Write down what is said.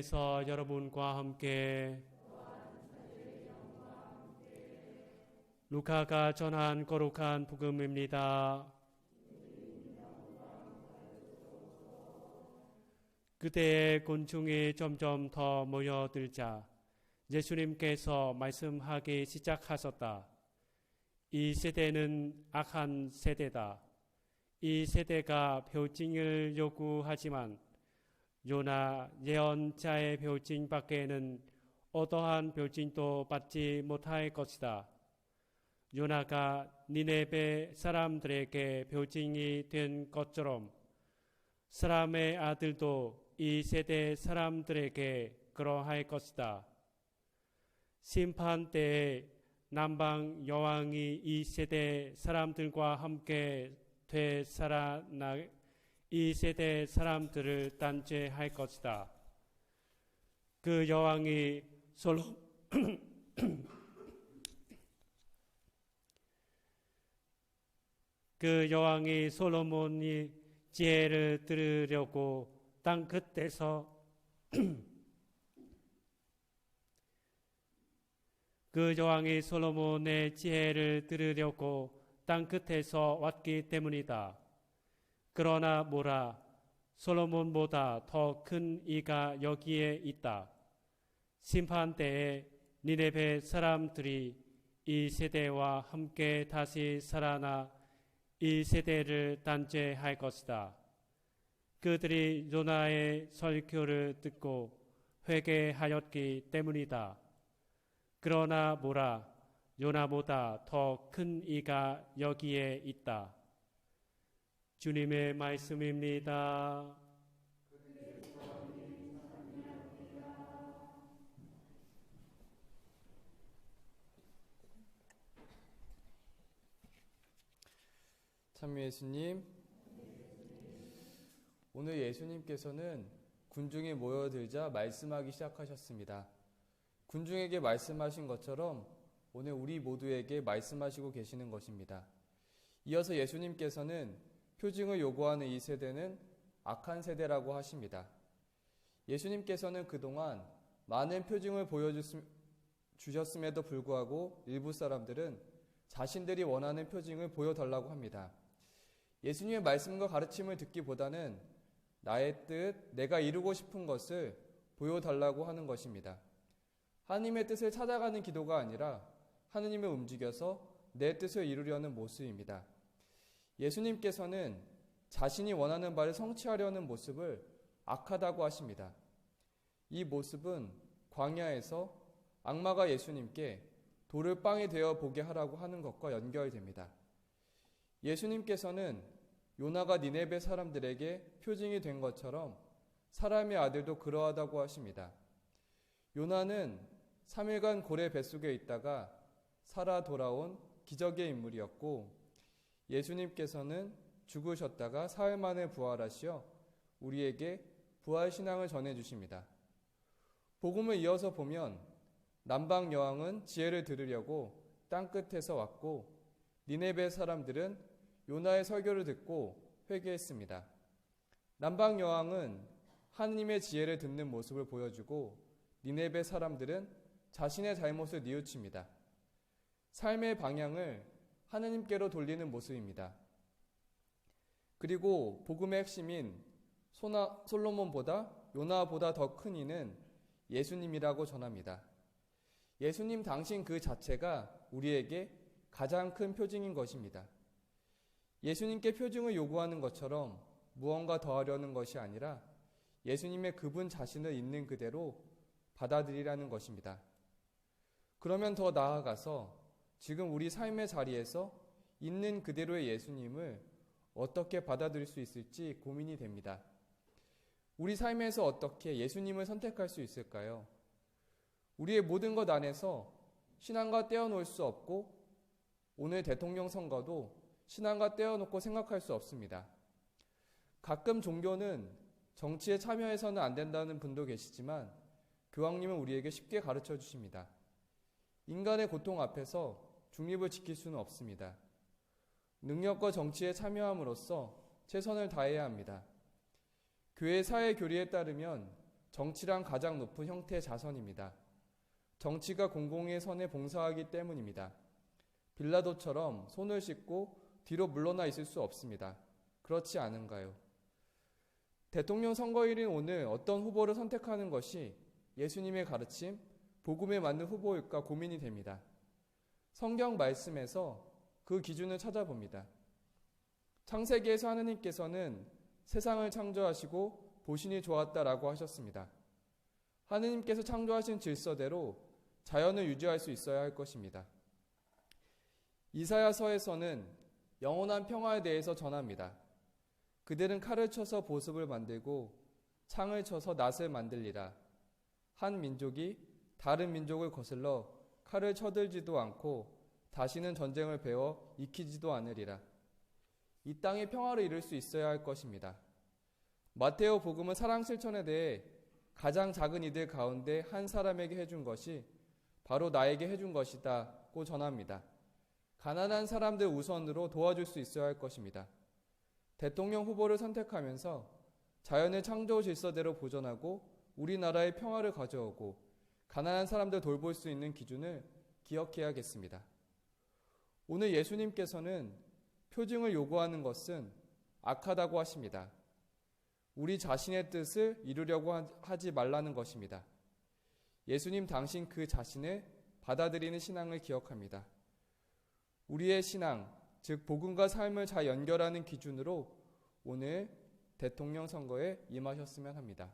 그래서 여러분과 함께 루카가 전한 거룩한 복음입니다. 그때의 곤충이 점점 더 모여들자 예수님께서 말씀하기 시작하셨다. 이 세대는 악한 세대다. 이 세대가 표징을 요구하지만 요나 예언자의 표징밖에는 어떠한 표징도 받지 못할 것이다. 요나가 니네베 사람들에게 표징이 된 것처럼 사람의 아들도 이 세대 사람들에게 그러할 것이다. 심판 때에 남방 여왕이 이 세대 사람들과 함께 되살아나 이 세대 사람들을 단죄할 것이다. 그 여왕이 솔로몬이 지혜를 들으려고 땅 끝에서 그 여왕이 솔로몬의 지혜를 들으려고 땅 끝에서 왔기 때문이다. 그러나 뭐라 솔로몬보다 더 큰 이가 여기에 있다. 심판 때에 니네베 사람들이 이 세대와 함께 다시 살아나 이 세대를 단죄할 것이다. 그들이 요나의 설교를 듣고 회개하였기 때문이다. 그러나 뭐라 요나보다 더 큰 이가 여기에 있다. 주님의 말씀입니다. 참미 예수님, 오늘 예수님께서는 군중이 모여들자 말씀하기 시작하셨습니다. 군중에게 말씀하신 것처럼 오늘 우리 모두에게 말씀하시고 계시는 것입니다. 이어서 예수님께서는 표징을 요구하는 이 세대는 악한 세대라고 하십니다. 예수님께서는 그동안 많은 표징을 보여주셨음에도 불구하고 일부 사람들은 자신들이 원하는 표징을 보여달라고 합니다. 예수님의 말씀과 가르침을 듣기보다는 나의 뜻, 내가 이루고 싶은 것을 보여달라고 하는 것입니다. 하나님의 뜻을 찾아가는 기도가 아니라 하느님을 움직여서 내 뜻을 이루려는 모습입니다. 예수님께서는 자신이 원하는 바를 성취하려는 모습을 악하다고 하십니다. 이 모습은 광야에서 악마가 예수님께 돌을 빵이 되어 보게 하라고 하는 것과 연결됩니다. 예수님께서는 요나가 니네베 사람들에게 표징이 된 것처럼 사람의 아들도 그러하다고 하십니다. 요나는 3일간 고래 뱃속에 있다가 살아 돌아온 기적의 인물이었고 예수님께서는 죽으셨다가 사흘 만에 부활하시어 우리에게 부활신앙을 전해주십니다. 복음을 이어서 보면 남방 여왕은 지혜를 들으려고 땅끝에서 왔고 니네베 사람들은 요나의 설교를 듣고 회개했습니다. 남방 여왕은 하느님의 지혜를 듣는 모습을 보여주고 니네베 사람들은 자신의 잘못을 뉘우칩니다. 삶의 방향을 하느님께로 돌리는 모습입니다. 그리고 복음의 핵심인 솔로몬보다 요나보다 더 큰 이는 예수님이라고 전합니다. 예수님 당신 그 자체가 우리에게 가장 큰 표징인 것입니다. 예수님께 표징을 요구하는 것처럼 무언가 더하려는 것이 아니라 예수님의 그분 자신을 있는 그대로 받아들이라는 것입니다. 그러면 더 나아가서 지금 우리 삶의 자리에서 있는 그대로의 예수님을 어떻게 받아들일 수 있을지 고민이 됩니다. 우리 삶에서 어떻게 예수님을 선택할 수 있을까요? 우리의 모든 것 안에서 신앙과 떼어놓을 수 없고 오늘 대통령 선거도 신앙과 떼어놓고 생각할 수 없습니다. 가끔 종교는 정치에 참여해서는 안 된다는 분도 계시지만 교황님은 우리에게 쉽게 가르쳐 주십니다. 인간의 고통 앞에서 중립을 지킬 수는 없습니다. 능력과 정치에 참여함으로써 최선을 다해야 합니다. 교회 사회 교리에 따르면 정치란 가장 높은 형태의 자선입니다. 정치가 공공의 선에 봉사하기 때문입니다. 빌라도처럼 손을 씻고 뒤로 물러나 있을 수 없습니다. 그렇지 않은가요? 대통령 선거일인 오늘 어떤 후보를 선택하는 것이 예수님의 가르침, 복음에 맞는 후보일까 고민이 됩니다. 성경 말씀에서 그 기준을 찾아봅니다. 창세기에서 하느님께서는 세상을 창조하시고 보시니 좋았다라고 하셨습니다. 하느님께서 창조하신 질서대로 자연을 유지할 수 있어야 할 것입니다. 이사야서에서는 영원한 평화에 대해서 전합니다. 그들은 칼을 쳐서 보습을 만들고 창을 쳐서 낫을 만들리라. 한 민족이 다른 민족을 거슬러 칼을 쳐들지도 않고 다시는 전쟁을 배워 익히지도 않으리라. 이 땅에 평화를 이룰 수 있어야 할 것입니다. 마테오 복음은 사랑 실천에 대해 가장 작은 이들 가운데 한 사람에게 해준 것이 바로 나에게 해준 것이다고 전합니다. 가난한 사람들 우선으로 도와줄 수 있어야 할 것입니다. 대통령 후보를 선택하면서 자연의 창조 질서대로 보존하고 우리나라의 평화를 가져오고 가난한 사람들 돌볼 수 있는 기준을 기억해야겠습니다. 오늘 예수님께서는 표징을 요구하는 것은 악하다고 하십니다. 우리 자신의 뜻을 이루려고 하지 말라는 것입니다. 예수님 당신 그 자신을 받아들이는 신앙을 기억합니다. 우리의 신앙, 즉 복음과 삶을 잘 연결하는 기준으로 오늘 대통령 선거에 임하셨으면 합니다.